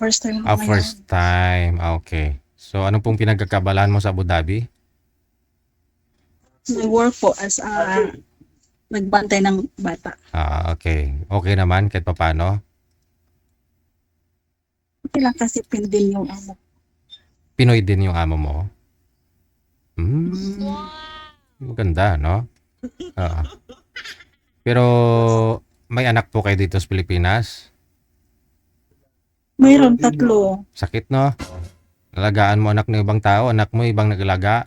first time Ah, ko ngayon. first time. Okay. So, ano pong pinagkakaabalahan mo sa Abu Dhabi? Nag-work po as nagbantay ng bata. Ah, okay. Okay naman kahit papaano. Okay lang kasi pindin yung amo. Pinoy din yung amo mo. Hmm, maganda, no? Oo. Pero may anak po kayo dito sa Pilipinas. Mayroon 3. Sakit, no? Alagaan mo anak ng ibang tao, anak mo ibang nag-alaga.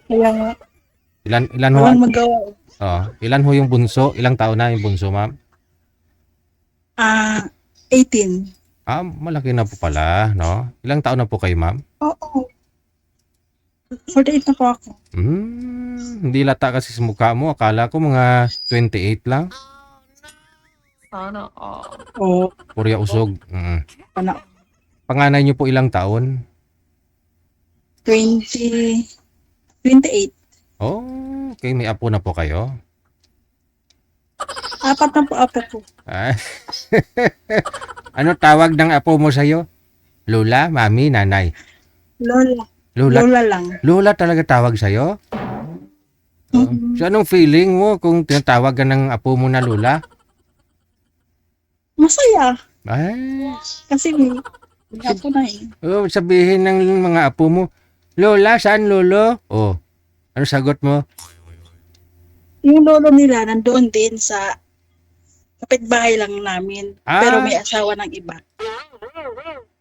Kaya nga, Ilan ho? walang magawa. Ilan ho yung bunso? Ilang taon na yung bunso, ma'am? 18. Ah, malaki na po pala, no? Ilang taon na po kayo, ma'am? Oo. 48 na po ako. Hindi lata kasi sa mukha mo. Akala ko mga 28 lang. Oo. Purya usog. Pana, Panganay niyo po ilang taon? 28. Oh, okay. May apo na po kayo? 4 na po apo ko. Ah. Ano tawag ng apo mo sa'yo? Lola, mami, nanay? Lola. Lola, Lola lang. Lola talaga tawag sa'yo? So, anong feeling mo kung tinatawag ka ng apo mo na Lola? Masaya. Ay, Kasi may apo na eh. sabihin ng mga apo mo, Lola, saan lolo? Oh, ano sagot mo? Yung lolo nila nandoon din sa kapitbahay lang namin. Ah. Pero may asawa ng iba.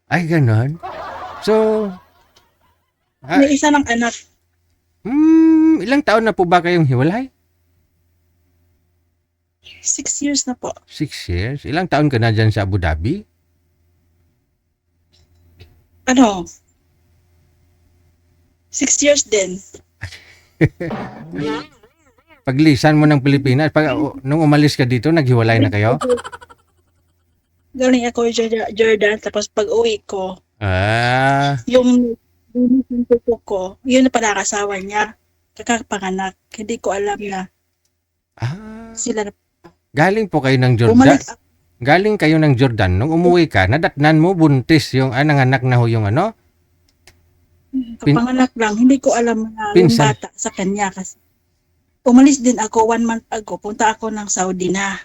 Ay, ganon. So, May isa ng anak. ilang taon na po ba kayong hiwalay? 6 years na po. 6 years? Ilang taon ka na dyan sa Abu Dhabi? Ano? 6 years din. Paglisan mo ng Pilipinas, nung umalis ka dito, naghiwalay na kayo? Galing ako Jordan. Tapos pag uwi ko, Ah, yung tuko ko, yun na pala kasawa niya. Kakapanganak. Hindi ko alam na sila na. galing po kayo ng Jordan? Bumalik ako. Galing kayo ng Jordan. Nung umuwi ka, nadatnan mo, buntis yung nanganak na ho yung ano? Kapanganak lang. Hindi ko alam na yung Pinsan. bata sa kanya kasi. Umalis din ako 1 month ago. Punta ako ng Saudi na.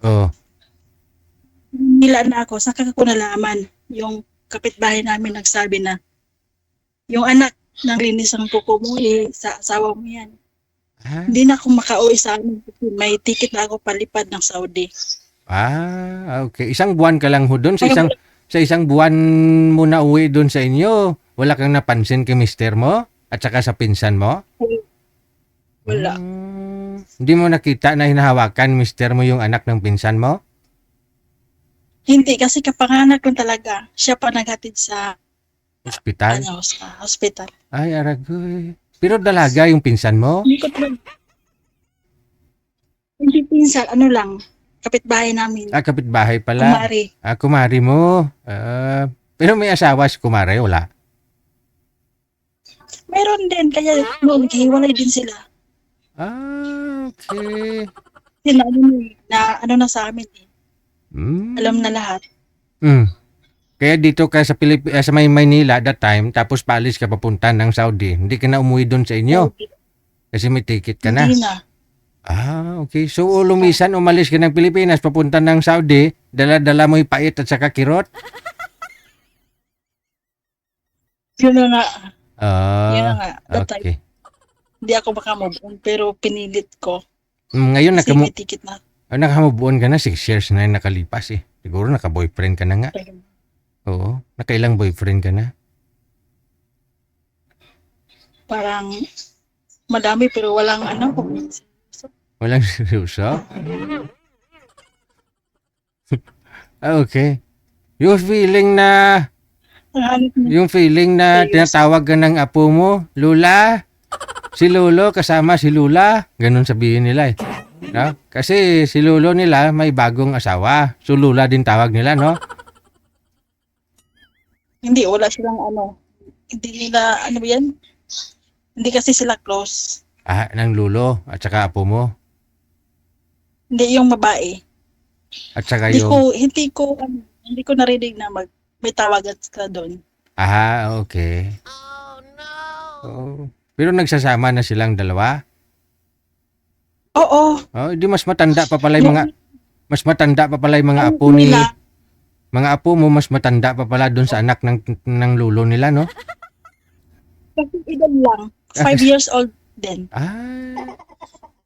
Oh. Nila na ako. Saka ko nalaman yung kapitbahay namin nagsabi na yung anak ng linis ang kuko mo sa asawa mo yan. Ah, Hindi na ako makauwi sa amin kasi may ticket na ako palipad ng Saudi. Okay. Isang buwan ka lang ho doon. Sa isang buwan mo na uwi doon sa inyo. Wala kang napansin kay mister mo? At saka sa pinsan mo? Wala. Hindi mo nakita na hinahawakan mister mo yung anak ng pinsan mo? Hindi kasi kapanganak lang talaga. Siya pa naghatid sa Hospital? sa hospital. Ay, aragoy. Pero dalaga yung pinsan mo? Hindi ko talaga. Hindi pinsan, ano lang, kapitbahay namin. Kapitbahay pala. Kumari. Kumari mo. Pero may asawa si kumari, wala? Meron din, kaya noon, hiwalay din sila. Okay. Sila ano na sa amin eh. Alam na lahat. Kaya dito ka sa sa Maynila that time, tapos paalis ka papunta ng Saudi. Hindi ka na umuwi doon sa inyo. Kasi may ticket ka na. Hindi na. Okay. So, umalis ka ng Pilipinas, papunta ng Saudi, dala-dala mo yung pait at saka kirot? Yun na nga. Yun na Ah, nga. That time, okay. hindi ako makamove on, pero pinilit ko. Ngayon, Kasi may ticket na. nakamove on ka na, 6 years na yung nakalipas eh. Siguro naka-boyfriend ka na nga. Oo. Nakailang boyfriend ka na? Parang madami, pero walang ano. Walang seryoso? Okay. Yung feeling na tinatawag ka ng apo mo, Lula, si Lolo kasama si Lula, ganun sabihin nila eh. No? Kasi si Lolo nila may bagong asawa, so Lula din tawag nila, no? Hindi, wala silang ano. Hindi nila, ano ba yan? Hindi kasi sila close. Ng Lolo at saka apo mo. Hindi yung babae. At saka yung... Hindi ko, Hindi ko narinig na may tawagan ka doon. Ah, okay. Oh. Pero nagsasama na silang dalawa? Oo. Oh, di mas matanda pa pala yung mas matanda pa pala yung mga Ang apo ni nila, mga apo mo, mas matanda pa pala doon sa anak ng lulo nila, no? kasi edad lang. Ah, 5 years old din.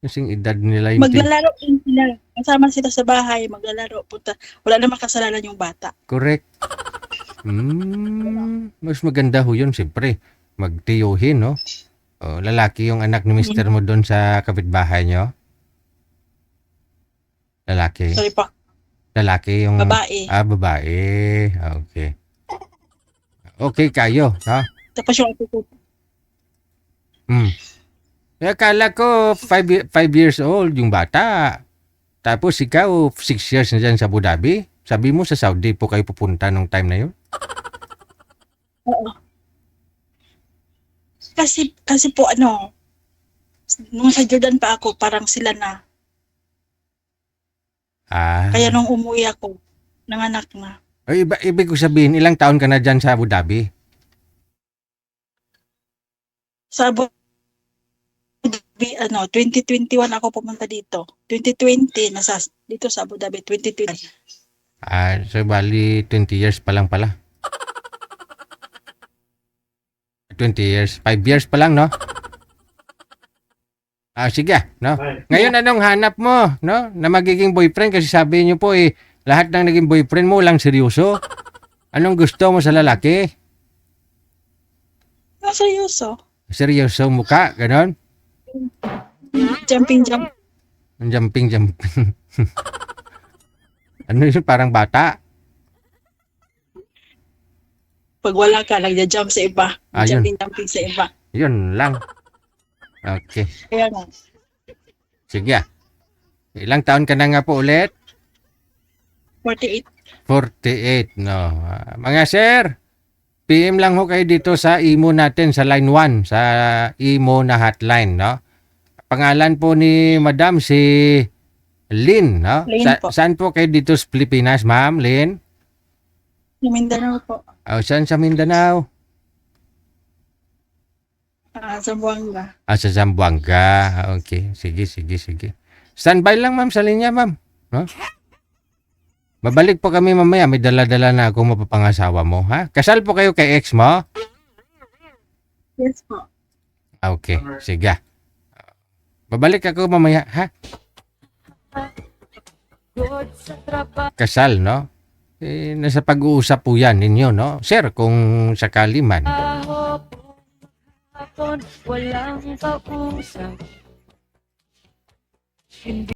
Kasing edad nila yung Maglalaro din sila. Kasama sila sa bahay, maglalaro. Punta. Wala namang kasalanan yung bata. correct. Mas maganda ho yun, siyempre. Magtiyuhin, no? Oh, lalaki yung anak ni mister mo doon sa kapitbahay nyo? Lalaki. Sorry pa. Lalaki yung... Babae. Babae. Okay. Okay kayo, ha? Tapos yung apo ko. Akala ko 5 years old yung bata. Tapos ikaw 6 years na dyan sa Abu Dhabi. Sabi mo sa Saudi po kayo pupunta nung time na yun? Oo. Kasi po nung sa Jordan pa ako, parang sila na. Kaya nung umuwi ako, nanganak na. Ibig ko sabihin, ilang taon ka na dyan sa Abu Dhabi? Sa Abu Dhabi, 2021 ako pumunta dito. 2020, dito sa Abu Dhabi, 2020. So bali 20 years pa lang pala. 20 years. 5 years pa lang, no? Sige, no? Ngayon, anong hanap mo, no? Na magiging boyfriend kasi sabi niyo po lahat ng naging boyfriend mo lang seryoso. Anong gusto mo sa lalaki? Seryoso. Seryoso mukha, ganon? Jumping. Jumping. Ano yun, parang bata? Pag wala ka, nagja-jump sa iba. Yun. Jumping sa iba. Yun lang. Okay. Kaya nga. Sige. Ilang taon ka na nga po ulit? 48. 48, no. Mga sir, PM lang ho kayo dito sa imo natin sa line 1, sa imo na hotline, no? Pangalan po ni Madam si Lynn, no? Lynn po. Saan po kayo dito sa Pilipinas, Ma'am Lynn? Sa Mindanao po. Saan sa Mindanao? Zamboanga. Sa Zamboanga. Okay. Sige. Standby lang, ma'am, sa linya, ma'am. No? Babalik po kami mamaya. May dala-dala na ako mapapangasawa mo, ha? Kasal po kayo kay ex mo? Yes po. Okay. Sige. Babalik ako mamaya, ha? Kasal, no? Nasa pag-uusap po yan ninyo, no? Sir, kung sakali man. Walang kausap.